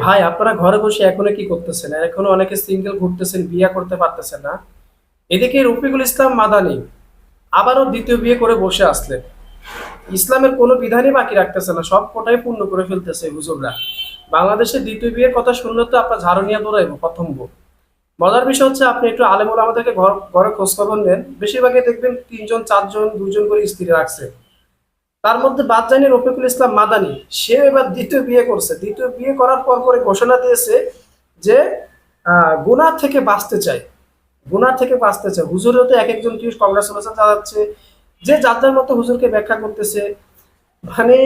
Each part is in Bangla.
ভাই, আপনারা ঘরে বসে এখনো কি করতেছেন? এখনো অনেকে সিঙ্গেল ঘুরতেছেন, বিয়ে করতে পারতেছেন না। এদিকে রফিকুল ইসলাম মাদানি আবারও দ্বিতীয় বিয়ে করে বসে আসলেন। ইসলামের কোনো বিধানই বাকি রাখতেছে না, সব কটাই পূর্ণ করে ফেলতেছে হুজুররা। বাংলাদেশে দ্বিতীয় বিয়ের কথা শুনলে তো আপনার ঝাড়ুনিয়া দৌড়াইবো প্রথম বউ। মজার বিষয় হচ্ছে, আপনি একটু আলেমুল আমাদেরকে ঘরে খোঁজ খবর নেন, বেশিরভাগই দেখবেন 3 জন 4 জন 2 জন করে স্ত্রী রাখছে। তার মধ্যে বাদ যায়নি রফিকুল ইসলাম মাদানি। সে এবার দ্বিতীয় বিয়ে করছে। দ্বিতীয় বিয়ে করার পর পরে ঘোষণা দিয়েছে যে গুনাহ থেকে বাঁচতে চায়। গুনাহ থেকে বাঁচতে চায়। হুজুরও তো এক একজন কি কংগ্রাচুলেশন জানাচ্ছে, যে যার যার মতো হুজুরকে ব্যাখ্যা করতেছে। মানে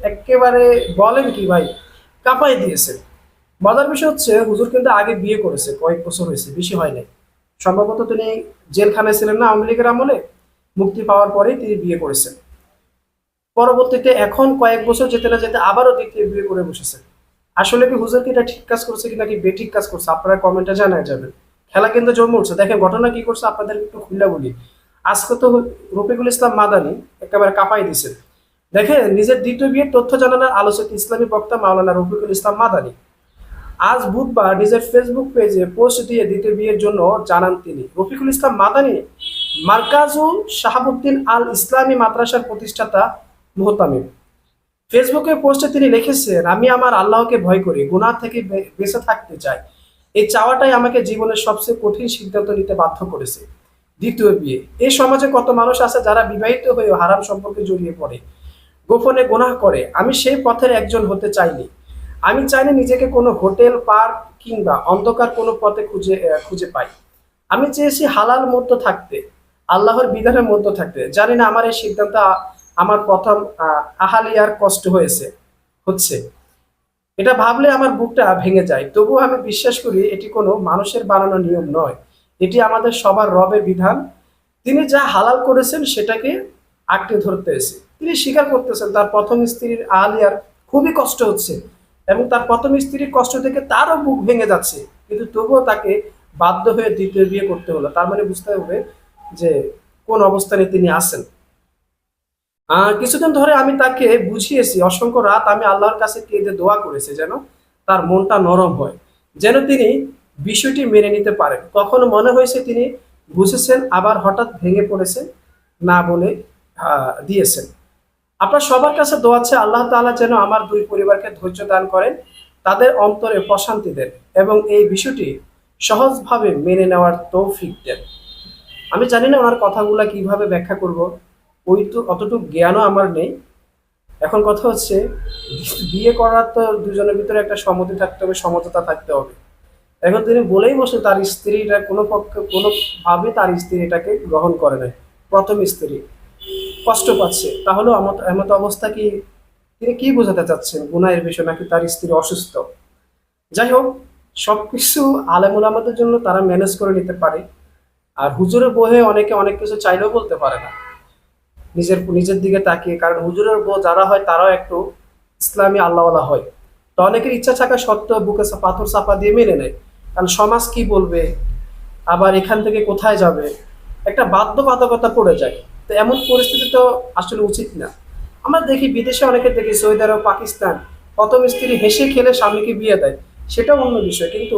একেবারে বলেন কি ভাই, কাঁপাই দিয়েছে। মজার বিষয় হচ্ছে, হুজুর কিন্তু আগে বিয়ে করেছে, কয়েক বছর হয়েছে, বেশি হয় নাই। সম্ভবত তিনি জেলখানায় ছিলেন না আওয়ামী লীগের আমলে, মুক্তি পাওয়ার পরেই তিনি বিয়ে করেছেন। পরবর্তীতে এখন কয়েক বছর যেতে না যেতে আবারও দ্বিতীয় বিয়ে করে বসেছে। আসলে কি হুজুর কি এটা ঠিক কাজ করছে কি নাকি বেঠিক কাজ করছে, আপনারা কমেন্টে জানায় যাবেন। খেলা কিন্তু জমে উঠছে। দেখেন ঘটনা কি করছে আপনাদের একটু খুলে বলি। আজকে তো রফিকুল ইসলাম মাদানি একেবারে কাঁপাই দিছে। দেখেন, নিজের দ্বিতীয় বিয়ের তথ্য জানানোর আলোচিত ইসলামী বক্তা মাওলানা রফিকুল ইসলাম মাদানি আজ বুধবার নিজের ফেসবুক পেজে পোস্ট দিয়ে দ্বিতীয় বিয়ের জন্য জানান তিনি। রফিকুল ইসলাম মাদানি মার্কাজু শাহাবুদ্দিন আল ইসলামী মাদ্রাসার প্রতিষ্ঠাতা মুহতামিম। ফেসবুকে পোস্টে তিনি লিখেছেন, আমি আমার আল্লাহকে ভয় করি, গুনাহ থেকে বেঁচে থাকতে চাই। এই চাওয়াটাই আমাকে জীবনের সবচেয়ে কঠিন সিদ্ধান্ত নিতে বাধ্য করেছে। দ্বিতীয় বিয়ে। এই সমাজে কত মানুষ আছে যারা বিবাহিত হয়েও হারাম সম্পর্কে জড়িয়ে পড়ে, গোপনে গুনাহ করে। আমি সেই পথের একজন হতে চাইনি। আমি চাইনি নিজেকে কোনো হোটেল, পার্ক কিংবা অন্ধকার কোনো পথে খুঁজে পাই। আমি চেয়েছি হালাল মধ্যে থাকতে, আল্লাহর বিধানের মধ্যে থাকতে। জানি না আমার এই সিদ্ধান্ত আমার প্রথম আহালিয়ার কষ্ট হচ্ছে। এটা ভাবলে আমার বুকটা ভেঙে যায়। তবুও আমি বিশ্বাস করি এটি কোনো মানুষের বানানো নিয়ম নয়, এটি আমাদের সবার রবের বিধান। তিনি যা হালাল করেছেন সেটাকে আঁকড়ে ধরতে এসে তিনি স্বীকার করতেছেন তার প্রথম স্ত্রীর আহালিয়ার খুবই কষ্ট হচ্ছে, এবং তার প্রথম স্ত্রীর কষ্ট থেকে তারও বুক ভেঙে যাচ্ছে, কিন্তু তবুও তাকে বাধ্য হয়ে দ্বিতীয় বিয়ে করতে হলো। তার মানে বুঝতে হবে যে কোন অবস্থানে তিনি আছেন। কিছুদিন ধরে আমি তাকে বুঝিয়েছি, অসংখ্য রাত আমি আল্লাহর কাছে কেঁদে দোয়া করেছি যেন তার মনটা নরম হয়, যেন তিনি বিষয়টি মেনে নিতে পারেন। কখনো মনে হয়েছে তিনি বুঝেছেন, আবার হঠাৎ ভেঙে পড়েছেন, না বলে দিয়েছেন। আপনার সবার কাছে দোয়া আছে, আল্লাহ তাআলা যেন আমার দুই পরিবারকে ধৈর্য দান করেন, তাদের অন্তরে প্রশান্তি দেন এবং এই বিষয়টি সহজভাবে মেনে নেওয়ার তৌফিক দেন। আমি জানি না ওনার কথাগুলা কিভাবে ব্যাখ্যা করব, ওই তো অতটুকু জ্ঞানও আমার নেই। এখন কথা হচ্ছে, বিয়ে করার তো দুজনের ভিতরে একটা সম্মতি থাকতে হবে, সমঝোতা থাকতে হবে। এখন তিনি বলেই বসে তার স্ত্রীটা কোনো পক্ষে কোনোভাবে তার স্ত্রী এটাকে গ্রহণ করে নাই। প্রথম স্ত্রী কষ্ট পাচ্ছে, তাহলে এমত অবস্থা কি তিনি কি বোঝাতে চাচ্ছেন, গুনাহের বিষয় নাকি তার স্ত্রী অসুস্থ? যাই হোক, সবকিছু আলেমুল আমাদের জন্য তারা ম্যানেজ করে নিতে পারে। আর হুজুরের বহে অনেকে অনেক কিছু চাইলেও বলতে পারে না নিজের নিজের দিকে তাকিয়ে, কারণ হুজুরের বউ যারা হয় তারাও একটু ইসলামী আল্লাহওয়ালা হয়। তো অনেকের ইচ্ছা থাকা সত্ত্বেও বুকে পাথর চাপা দিয়ে মেনে নেয়, কারণ সমাজ কি বলবে, আবার এখান থেকে কোথায় যাবে, একটা বাধ্যবাধকতা পড়ে যায়। তো এমন পরিস্থিতি তো আসলে উচিত না। আমরা দেখি বিদেশে অনেকে দেখি, সৌদি আরব, পাকিস্তান, প্রথম স্ত্রী হেসে খেলে স্বামীকে বিয়ে দেয়, সেটা অন্য বিষয়। কিন্তু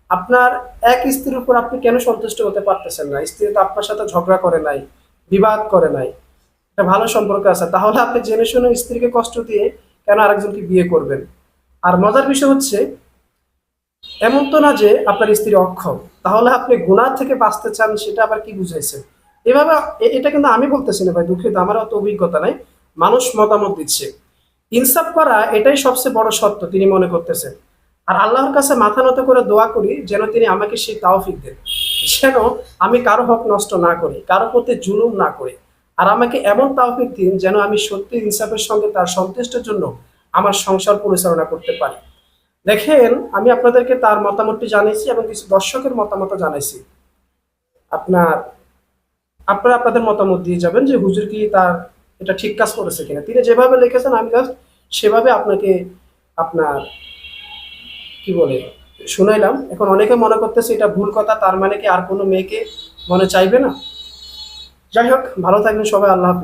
আপনার এক স্ত্রীর উপর আপনি কেন সন্তুষ্ট হতে পারতেছেন না? স্ত্রী তো আপনার সাথে ঝগড়া করে নাই, বিবাদ করে নাই, একটা ভালো সম্পর্ক আছে, তাহলে আপনি জেনে শুনে স্ত্রীকে কষ্ট দিয়ে কেন আরেকজনকে বিয়ে করবেন? আর মজার বিষয় হচ্ছে, এমন তো না যে আপনার স্ত্রী অক্ষম, তাহলে আপনি গুনাহ থেকে বাঁচতে চান, সেটা আবার কি বুঝাইছে? এভাবে এটা কিন্তু আমি বলতেছি না ভাই, দুঃখিত, আমার অত অভিজ্ঞতা নাই, মানুষ মতামত দিচ্ছে। ইনসাফ করা এটাই সবচেয়ে বড় সত্য তিনি মনে করতেছেন। আর আল্লাহর কাছে মাথা নত করে দোয়া করি যেন তিনি আমাকে সেই তাওফিক দেন, যেন আমি কারো হক নষ্ট না করি, কারো প্রতি জুলুম না করি। আর আমাকে এমন তাওফিক দিন যেন আমি সত্যি ইনসাফের সঙ্গে তার সন্তুষ্টের জন্য আমার সংসার পরিচালনা করতে পারি। দেখেন, আমি আপনাদেরকে তার মতামতটি জানাইছি এবং কিছু দর্শকের মতামত জানাইছি। আপনার আপনারা আপনাদের মতামত দিয়ে যাবেন যে হুজুর কি তার এটা ঠিক কাজ করেছে কিনা। তিনি যেভাবে লিখেছেন আমি জাস্ট সেভাবে আপনাকে আপনার কি বলে শুনাইলাম। এখন অনেকে মনে করতেছে এটা ভুল কথা, তার মানে কি আর কোনো মেয়েকে মনে চাইবে না? যাই হোক, ভালো থাকবেন সবাই, আল্লাহ হাফেজ।